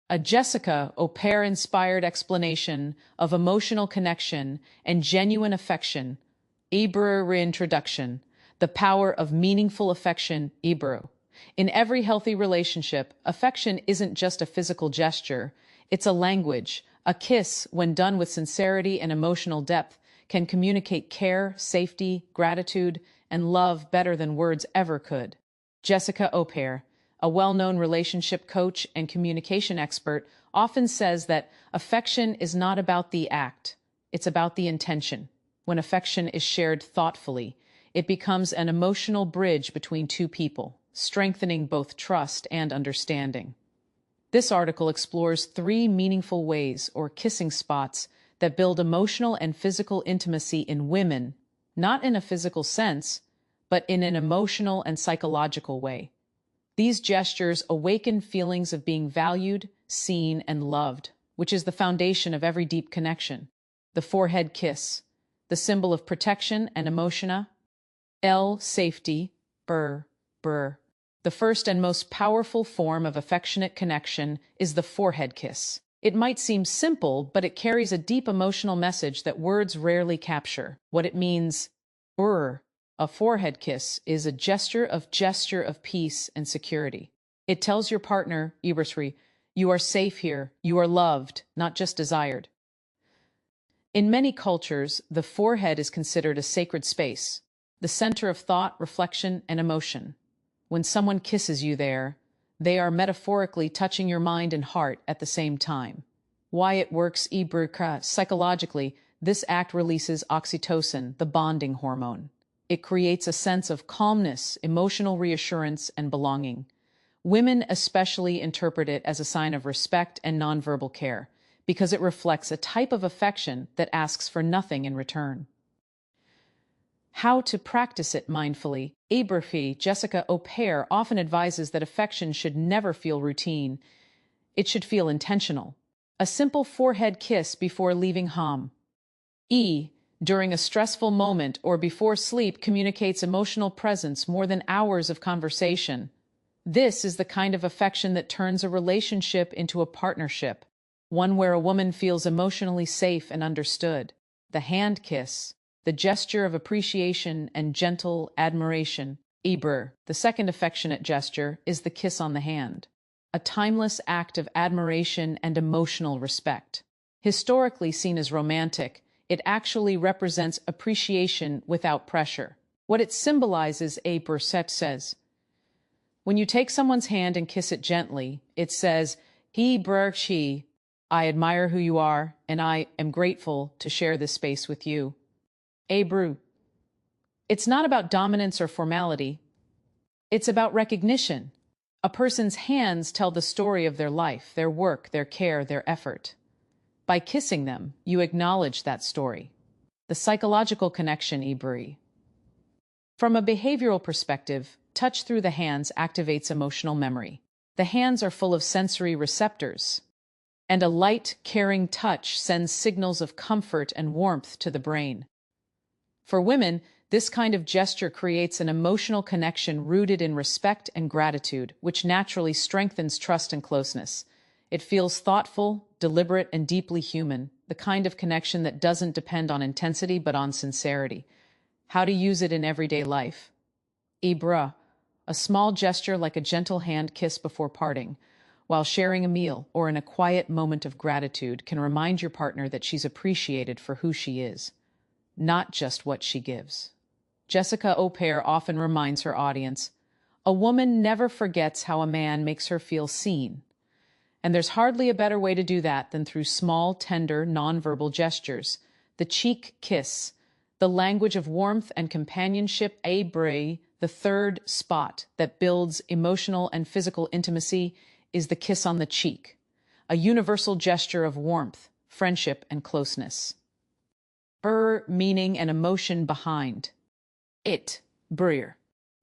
A Jessica Opare-inspired explanation of emotional connection and genuine affection. Ibru reintroduction. The power of meaningful affection. Ibru. In every healthy relationship, affection isn't just a physical gesture. It's a language. A kiss, when done with sincerity and emotional depth, can communicate care, safety, gratitude, and love better than words ever could. Jessica Opare, a well-known relationship coach and communication expert, often says that affection is not about the act, it's about the intention. When affection is shared thoughtfully, it becomes an emotional bridge between two people, strengthening both trust and understanding. This article explores 3 meaningful ways, or kissing spots, that build emotional and physical intimacy in women, not in a physical sense, but in an emotional and psychological way. These gestures awaken feelings of being valued, seen, and loved, which is the foundation of every deep connection. The forehead kiss, the symbol of protection and emotion. Safety. Brr. The first and most powerful form of affectionate connection is the forehead kiss. It might seem simple, but it carries a deep emotional message that words rarely capture. What it means. A forehead kiss is a gesture of peace and security. It tells your partner, you are safe here, you are loved, not just desired. In many cultures, the forehead is considered a sacred space, the center of thought, reflection, and emotion. When someone kisses you there, they are metaphorically touching your mind and heart at the same time. Why it works. Psychologically, this act releases oxytocin, the bonding hormone. It creates a sense of calmness, emotional reassurance, and belonging. Women especially interpret it as a sign of respect and nonverbal care, because it reflects a type of affection that asks for nothing in return. How to practice it mindfully. Jessica Opare often advises that affection should never feel routine. It should feel intentional. A simple forehead kiss before leaving home. During a stressful moment or before sleep communicates emotional presence more than hours of conversation. This is the kind of affection that turns a relationship into a partnership, one where a woman feels emotionally safe and understood. The hand kiss, the gesture of appreciation and gentle admiration. The second affectionate gesture is the kiss on the hand, a timeless act of admiration and emotional respect. Historically seen as romantic, it actually represents appreciation without pressure. What it symbolizes, Burset says. When you take someone's hand and kiss it gently, it says, I admire who you are, and I am grateful to share this space with you. It's not about dominance or formality. It's about recognition. A person's hands tell the story of their life, their work, their care, their effort. By kissing them, you acknowledge that story. The psychological connection. From a behavioral perspective, touch through the hands activates emotional memory. The hands are full of sensory receptors, and a light, caring touch sends signals of comfort and warmth to the brain. For women, this kind of gesture creates an emotional connection rooted in respect and gratitude, which naturally strengthens trust and closeness. It feels thoughtful, deliberate, and deeply human, the kind of connection that doesn't depend on intensity but on sincerity. How to use it in everyday life. A small gesture like a gentle hand kiss before parting, while sharing a meal or in a quiet moment of gratitude, can remind your partner that she's appreciated for who she is, not just what she gives. Jessica Opare often reminds her audience, a woman never forgets how a man makes her feel seen. And there's hardly a better way to do that than through small, tender, nonverbal gestures. The cheek kiss, the language of warmth and companionship. The third spot that builds emotional and physical intimacy is the kiss on the cheek, a universal gesture of warmth, friendship, and closeness. Meaning and emotion behind it.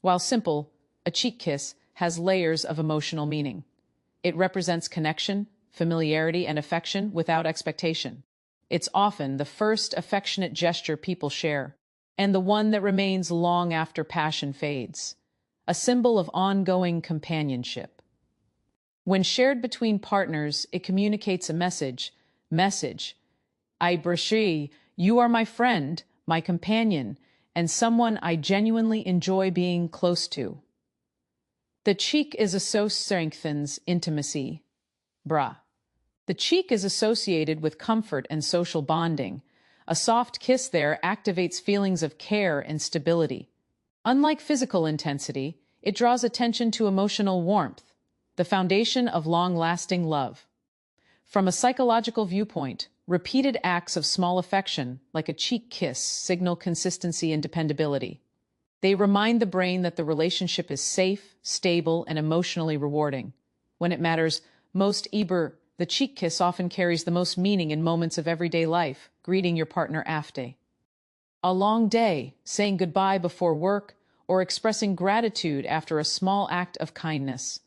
While simple, a cheek kiss has layers of emotional meaning. It represents connection, familiarity, and affection without expectation. It's often the first affectionate gesture people share, and the one that remains long after passion fades, a symbol of ongoing companionship. When shared between partners, it communicates a message. I brashi, you are my friend, my companion, and someone I genuinely enjoy being close to. The cheek is strengthens intimacy. Bra. The cheek is associated with comfort and social bonding. A soft kiss there activates feelings of care and stability. Unlike physical intensity, it draws attention to emotional warmth, the foundation of long-lasting love. From a psychological viewpoint, repeated acts of small affection, like a cheek kiss, signal consistency and dependability. They remind the brain that the relationship is safe, stable, and emotionally rewarding. When it matters most, the cheek kiss often carries the most meaning in moments of everyday life, greeting your partner after a long day, saying goodbye before work, or expressing gratitude after a small act of kindness.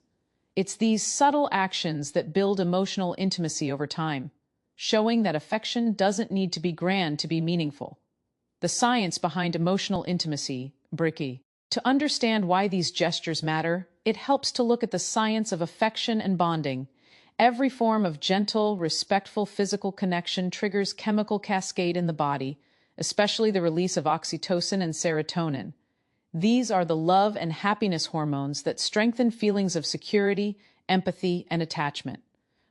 It's these subtle actions that build emotional intimacy over time, showing that affection doesn't need to be grand to be meaningful. The science behind emotional intimacy, Bricky. To understand why these gestures matter, it helps to look at the science of affection and bonding. Every form of gentle, respectful physical connection triggers chemical cascade in the body, especially the release of oxytocin and serotonin. These are the love and happiness hormones that strengthen feelings of security, empathy, and attachment.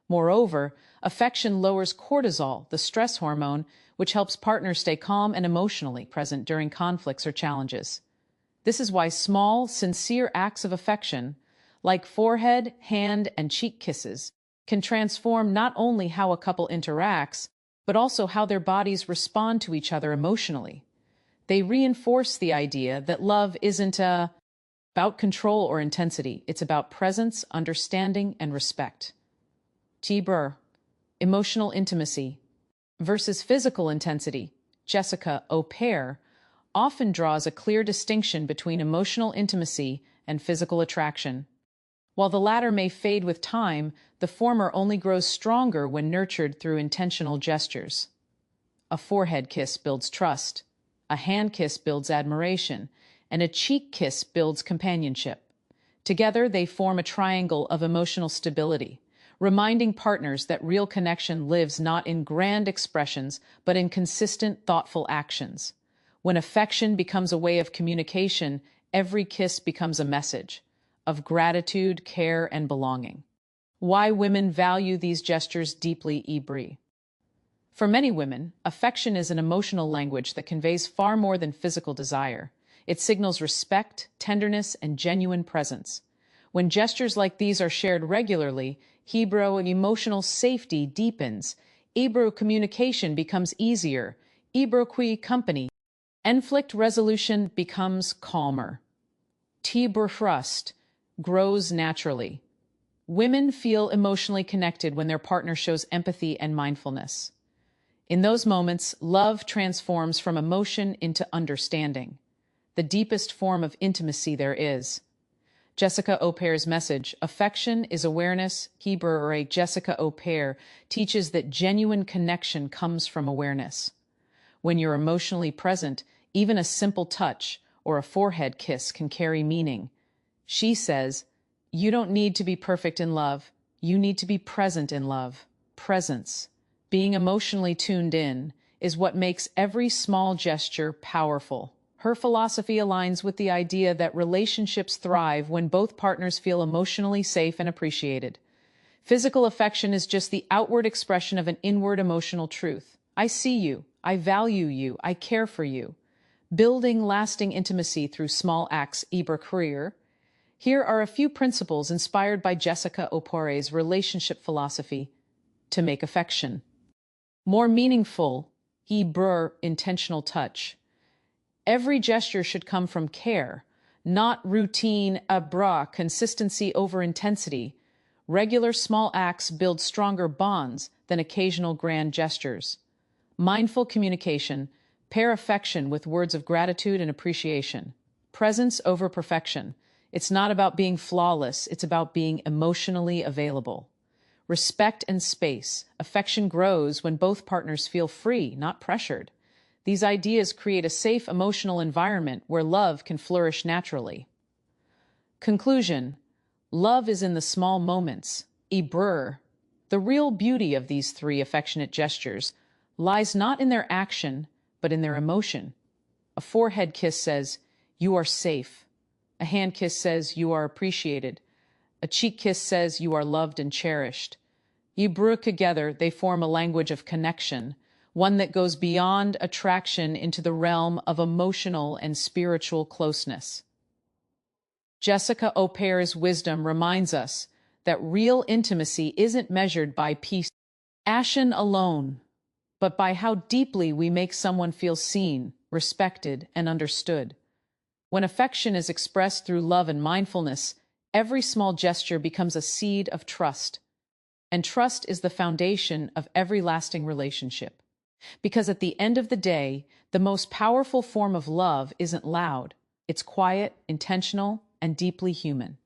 Moreover, affection lowers cortisol, the stress hormone, which helps partners stay calm and emotionally present during conflicts or challenges. This is why small, sincere acts of affection, like forehead, hand, and cheek kisses, can transform not only how a couple interacts, but also how their bodies respond to each other emotionally. They reinforce the idea that love isn't about control or intensity. It's about presence, understanding, and respect. Tibur, emotional intimacy versus physical intensity. Jessica Opare often draws a clear distinction between emotional intimacy and physical attraction. While the latter may fade with time, the former only grows stronger when nurtured through intentional gestures. A forehead kiss builds trust, a hand kiss builds admiration, and a cheek kiss builds companionship. Together, they form a triangle of emotional stability, reminding partners that real connection lives not in grand expressions, but in consistent, thoughtful actions. When affection becomes a way of communication, every kiss becomes a message of gratitude, care, and belonging. Why women value these gestures deeply, Ibri. For many women, affection is an emotional language that conveys far more than physical desire. It signals respect, tenderness, and genuine presence. When gestures like these are shared regularly, Hebrew emotional safety deepens, Hebrew communication becomes easier, Hebrew company, conflict resolution becomes calmer. Tibur trust grows naturally. Women feel emotionally connected when their partner shows empathy and mindfulness. In those moments, love transforms from emotion into understanding, the deepest form of intimacy there is. Jessica Opare's message, affection is awareness, Hebrew Jessica Opare, teaches that genuine connection comes from awareness. When you're emotionally present, even a simple touch or a forehead kiss can carry meaning. She says, you don't need to be perfect in love. You need to be present in love. Presence, being emotionally tuned in, is what makes every small gesture powerful. Her philosophy aligns with the idea that relationships thrive when both partners feel emotionally safe and appreciated. Physical affection is just the outward expression of an inward emotional truth. I see you. I value you. I care for you. Building lasting intimacy through small acts, Ibra career. Here are a few principles inspired by Jessica Opare's relationship philosophy to make affection more meaningful. Ibra intentional touch. Every gesture should come from care, not routine, consistency over intensity. Regular small acts build stronger bonds than occasional grand gestures. Mindful communication, pair affection with words of gratitude and appreciation. Presence over perfection. It's not about being flawless, it's about being emotionally available. Respect and space. Affection grows when both partners feel free, not pressured. These ideas create a safe emotional environment where love can flourish naturally. Conclusion. Love is in the small moments, Ibrur, the real beauty of these three affectionate gestures lies not in their action, but in their emotion. A forehead kiss says, "You are safe." A hand kiss says, "You are appreciated." A cheek kiss says, "You are loved and cherished." Ibrur together, they form a language of connection, one that goes beyond attraction into the realm of emotional and spiritual closeness. Jessica Opare's wisdom reminds us that real intimacy isn't measured by passion alone, but by how deeply we make someone feel seen, respected, and understood. When affection is expressed through love and mindfulness, every small gesture becomes a seed of trust. And trust is the foundation of every lasting relationship. Because at the end of the day, the most powerful form of love isn't loud. It's quiet, intentional, and deeply human.